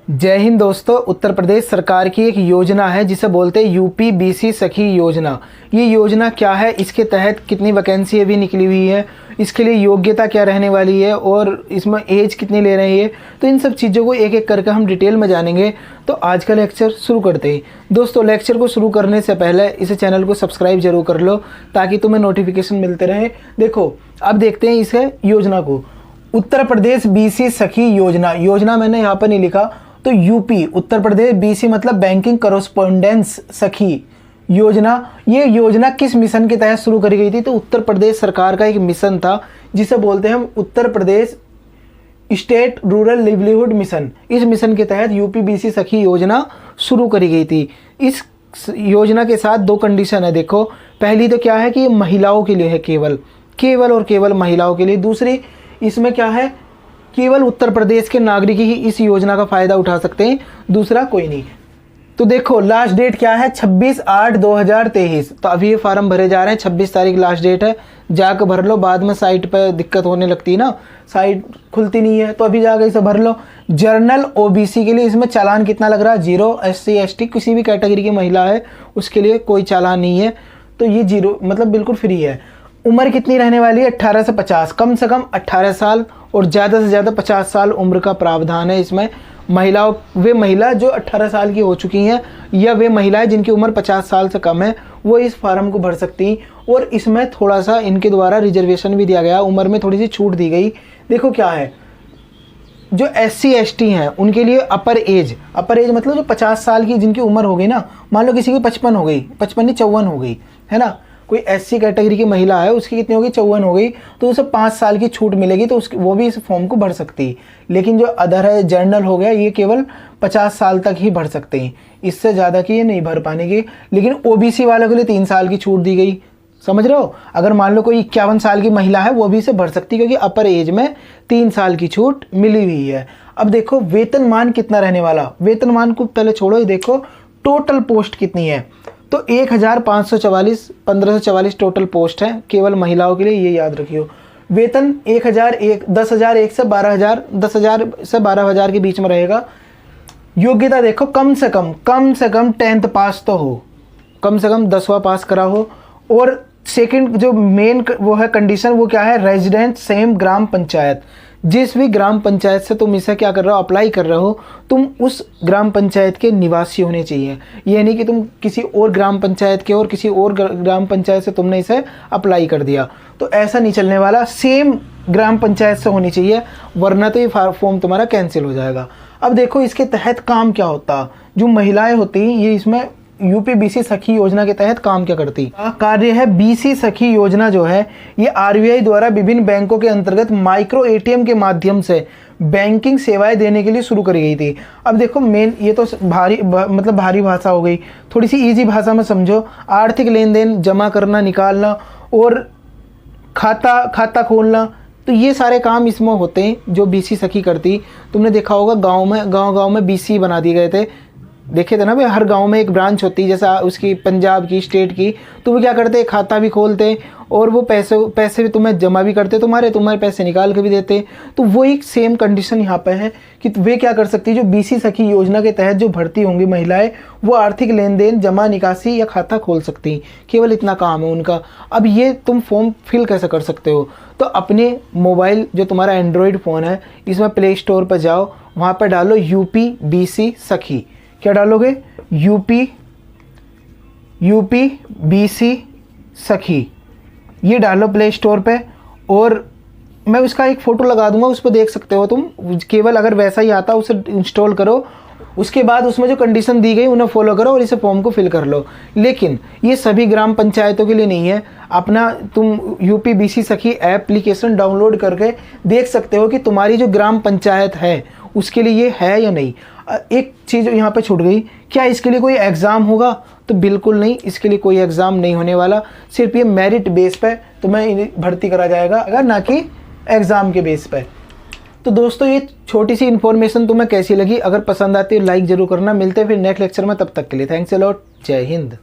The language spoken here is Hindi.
जय हिंद दोस्तों। उत्तर प्रदेश सरकार की एक योजना है जिसे बोलते हैं यूपी बीसी सखी योजना। ये योजना क्या है, इसके तहत कितनी वैकेंसी अभी निकली हुई है, इसके लिए योग्यता क्या रहने वाली है और इसमें एज कितनी ले रही है, तो इन सब चीज़ों को एक एक करके हम डिटेल में जानेंगे। तो आज का लेक्चर शुरू करते हैं। दोस्तों, लेक्चर को शुरू करने से पहले इस चैनल को सब्सक्राइब जरूर कर लो ताकि तुम्हें नोटिफिकेशन मिलते रहे। देखो, अब देखते हैं इस योजना को। उत्तर प्रदेश बीसी सखी योजना मैंने यहाँ पर नहीं लिखा, तो यूपी उत्तर प्रदेश बीसी मतलब बैंकिंग कॉरेस्पोंडेंस सखी योजना। ये योजना किस मिशन के तहत शुरू करी गई थी? तो उत्तर प्रदेश सरकार का एक मिशन था जिसे बोलते हैं हम Uttar Pradesh state rural livelihood mission. इस मिशन के तहत यूपी बीसी सखी योजना शुरू करी गई थी। इस योजना के साथ दो कंडीशन है। देखो, पहली तो क्या है कि महिलाओं के लिए है, केवल और केवल महिलाओं के लिए। दूसरी, इसमें क्या है, केवल उत्तर प्रदेश के नागरिक ही इस योजना का फ़ायदा उठा सकते हैं, दूसरा कोई नहीं। तो देखो, लास्ट डेट क्या है, 26/8/2023। तो अभी ये फार्म भरे जा रहे हैं, 26 तारीख लास्ट डेट है। जाकर भर लो, बाद में साइट पर दिक्कत होने लगती है ना, साइट खुलती नहीं है, तो अभी जाकर इसे भर लो। जर्नल ओबीसी के लिए इसमें चालान कितना लग रहा है? 0। SC ST किसी भी कैटेगरी की महिला है उसके लिए कोई चालान नहीं है, तो ये 0 मतलब बिल्कुल फ्री है। उम्र कितनी रहने वाली है? 18 से 50, कम से कम 18 साल और ज़्यादा से ज़्यादा 50 साल उम्र का प्रावधान है इसमें। महिलाओं, वे महिला जो 18 साल की हो चुकी हैं या वे महिलाएं जिनकी उम्र 50 साल से कम है, वो इस फार्म को भर सकती हैं। और इसमें थोड़ा सा इनके द्वारा रिजर्वेशन भी दिया गया, उम्र में थोड़ी सी छूट दी गई। देखो क्या है, जो SC ST हैं उनके लिए अपर एज मतलब जो 50 साल की जिनकी उम्र हो गई ना, मान लो किसी की 55 हो गई, 55 नहीं 54 हो गई है ना, कोई SC कैटेगरी की महिला है, उसकी कितनी होगी? 54 हो गई, तो उसे 5 साल की छूट मिलेगी, तो वो भी इस फॉर्म को भर सकती है। लेकिन जो अदर है, जर्नल हो गया, ये केवल 50 साल तक ही भर सकते हैं, इससे ज़्यादा की ये नहीं भर पाने की। लेकिन OBC वालों के लिए 3 साल की छूट दी गई, समझ रहे हो। अगर मान लो कोई 51 साल की महिला है, वो भी इसे भर सकती है क्योंकि अपर एज में 3 साल की छूट मिली हुई है। अब देखो, वेतनमान कितना रहने वाला, वेतनमान को पहले छोड़ो, ये देखो टोटल पोस्ट कितनी है। तो 1544 टोटल पोस्ट है केवल महिलाओं के लिए, ये याद रखियो। वेतन 10,001 से 12,000 के बीच में रहेगा। योग्यता देखो, कम से कम 10th पास तो हो, कम से कम 10वां पास करा हो। और सेकंड जो मेन वो है कंडीशन, वो क्या है? रेजिडेंट सेम ग्राम पंचायत। जिस भी ग्राम पंचायत से तुम इसे क्या कर रहे हो, अप्लाई कर रहे हो, तुम उस ग्राम पंचायत के निवासी होने चाहिए। ये नहीं कि तुम किसी और ग्राम पंचायत के और किसी और ग्राम पंचायत से तुमने इसे अप्लाई कर दिया, तो ऐसा नहीं चलने वाला। सेम ग्राम पंचायत से होनी चाहिए, वरना तो ये फॉर्म तुम्हारा कैंसिल हो जाएगा। अब देखो, इसके तहत काम क्या होता। जो महिलाएं होती हैं, ये इसमें यूपी बीसी सखी योजना के तहत काम क्या करती? कार्य है बीसी सखी योजना जो है, ये RBI द्वारा विभिन्न बैंकों के अंतर्गत माइक्रो ATM के माध्यम से बैंकिंग सेवाएं देने के लिए शुरू करी गई थी। अब देखो, मेन ये तो भारी भाषा हो गई, थोड़ी सी इजी भाषा में समझो। आर्थिक लेन देन, जमा करना, निकालना और खाता खोलना, तो ये सारे काम इसमें होते हैं जो बीसी सखी करती। तुमने देखा होगा गाँव में BC बना दिए गए थे, देखे थे ना भाई, हर गांव में एक ब्रांच होती है, जैसा उसकी पंजाब की, स्टेट की। तो वो क्या करते हैं, खाता भी खोलते और वो पैसे भी तुम्हें जमा भी करते, तुम्हारे पैसे निकाल के भी देते। तो वही सेम कंडीशन यहाँ पे है कि वे क्या कर सकती है, जो बीसी सखी योजना के तहत जो भर्ती होंगी महिलाएं, वो आर्थिक लेन देन, जमा निकासी या खाता खोल सकती हैं। केवल इतना काम है उनका। अब ये तुम फॉर्म फिल कैसे कर सकते हो? तो अपने मोबाइल, जो तुम्हारा एंड्रॉयड फ़ोन है, इसमें प्ले स्टोर पर जाओ, वहाँ पर डालो यूपी बीसी सखी। क्या डालोगे? यूपी बीसी सखी, ये डालो प्ले स्टोर पे। और मैं उसका एक फ़ोटो लगा दूंगा, उस पर देख सकते हो तुम। केवल अगर वैसा ही आता उसे इंस्टॉल करो, उसके बाद उसमें जो कंडीशन दी गई उन्हें फॉलो करो और इसे फॉर्म को फिल कर लो। लेकिन ये सभी ग्राम पंचायतों के लिए नहीं है। अपना तुम यूपी बीसी सखी एप्लीकेशन डाउनलोड करके देख सकते हो कि तुम्हारी जो ग्राम पंचायत है उसके लिए ये है या नहीं। एक चीज़ यहाँ पे छूट गई, क्या इसके लिए कोई एग्ज़ाम होगा? तो बिल्कुल नहीं, इसके लिए कोई एग्ज़ाम नहीं होने वाला। सिर्फ ये मेरिट बेस पे तुम्हें भर्ती करा जाएगा, अगर ना कि एग्ज़ाम के बेस पे। तो दोस्तों, ये छोटी सी इन्फॉर्मेशन तुम्हें कैसी लगी? अगर पसंद आती है लाइक ज़रूर करना। मिलते हैं फिर नेक्स्ट लेक्चर में, तब तक के लिए थैंक्स अ लॉट। जय हिंद।